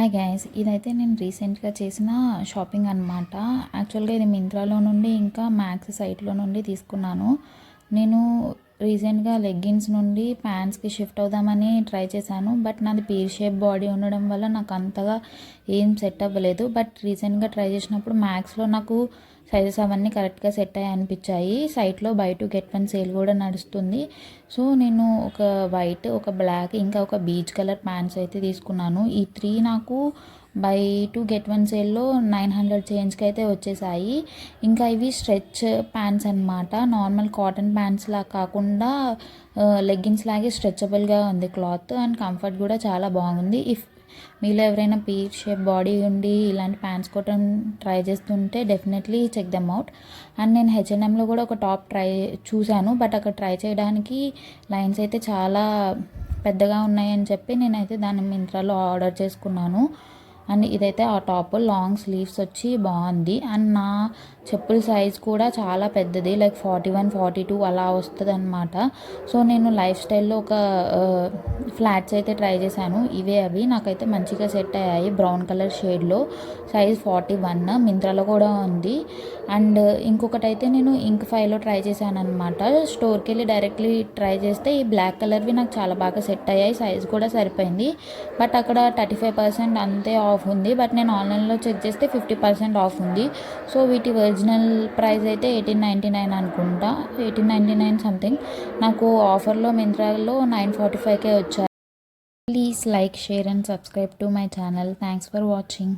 Hi guys, ఇదైతే నేను రీసెంట్గా చేసిన షాపింగ్ అనమాట. యాక్చువల్గా ఇది మింత్రాలో నుండి ఇంకా మ్యాక్స్ సైట్లో నుండి తీసుకున్నాను. నేను రీసెంట్గా లెగ్గిన్స్ నుండి ప్యాంట్స్కి షిఫ్ట్ అవుదామని ట్రై చేశాను. బట్ నాది పీర్ షేప్ బాడీ ఉండడం వల్ల నాకు అంతగా ఏం సెట్ అవ్వలేదు. బట్ రీసెంట్గా ట్రై చేసినప్పుడు మ్యాక్స్లో నాకు సైజెస్ అవన్నీ కరెక్ట్గా సెట్ అయ్యి అనిపించాయి. సైట్లో by to get one sale కూడా నడుస్తుంది. సో నేను ఒక వైట్, ఒక బ్లాక్, ఇంకా ఒక బీచ్ కలర్ ప్యాంట్స్ అయితే తీసుకున్నాను. ఈ 3 నాకు బై టు గెట్ వన్ సేల్లో 900 చేంజ్కి అయితే వచ్చేసాయి. ఇంకా ఇవి స్ట్రెచ్ ప్యాంట్స్ అనమాట. నార్మల్ కాటన్ ప్యాంట్స్ లా కాకుండా లెగ్గిన్స్ లాగే స్ట్రెచబుల్గా ఉంది క్లాత్, అండ్ కంఫర్ట్ కూడా చాలా బాగుంది. మీలో ఎవరైనా పీర్ షేప్ బాడీ ఉండి ఇలాంటి ప్యాంట్స్ కూడా ట్రై చేస్తుంటే definitely check them out. And నేను హెచ్ఎన్ఎంలో కూడా ఒక టాప్ చూశాను. బట్ అక్కడ ట్రై చేయడానికి లైన్స్ అయితే చాలా పెద్దగా ఉన్నాయని చెప్పి నేనైతే దాన్ని మింత్రాలో ఆర్డర్ చేసుకున్నాను. అండ్ ఇదైతే ఆ టాప్ లాంగ్ స్లీవ్స్ వచ్చి బాగుంది. అండ్ నా చెప్పుల సైజ్ కూడా చాలా పెద్దది, లైక్ 41, 42 అలా వస్తుంది అనమాట. సో నేను లైఫ్ స్టైల్లో ఒక ఫ్లాట్స్ అయితే ట్రై చేశాను. అవి నాకైతే మంచిగా సెట్ అయ్యాయి. బ్రౌన్ కలర్ షేడ్లో, సైజ్ 41, మింత్రాలో కూడా ఉంది. అండ్ ఇంకొకటి అయితే నేను ఇంక్ 5లో ట్రై చేశాను అనమాట. స్టోర్కి వెళ్ళి డైరెక్ట్లీ ట్రై చేస్తే ఈ బ్లాక్ కలర్వి నాకు చాలా బాగా సెట్ అయ్యాయి. సైజ్ కూడా సరిపోయింది. బట్ అక్కడ 35% అంతే ఆఫ్ ఉంది. బట్ నేను ఆన్లైన్లో చెక్ చేస్తే 50% ఆఫ్ ఉంది. సో వీటి ఒరిజినల్ ప్రైస్ అయితే 1899 అనుకుంటా, 1899 సంథింగ్. నాకు ఆఫర్లో మింత్రాలో 945కే వచ్చాయి. Please like, share and subscribe to my channel. Thanks for watching.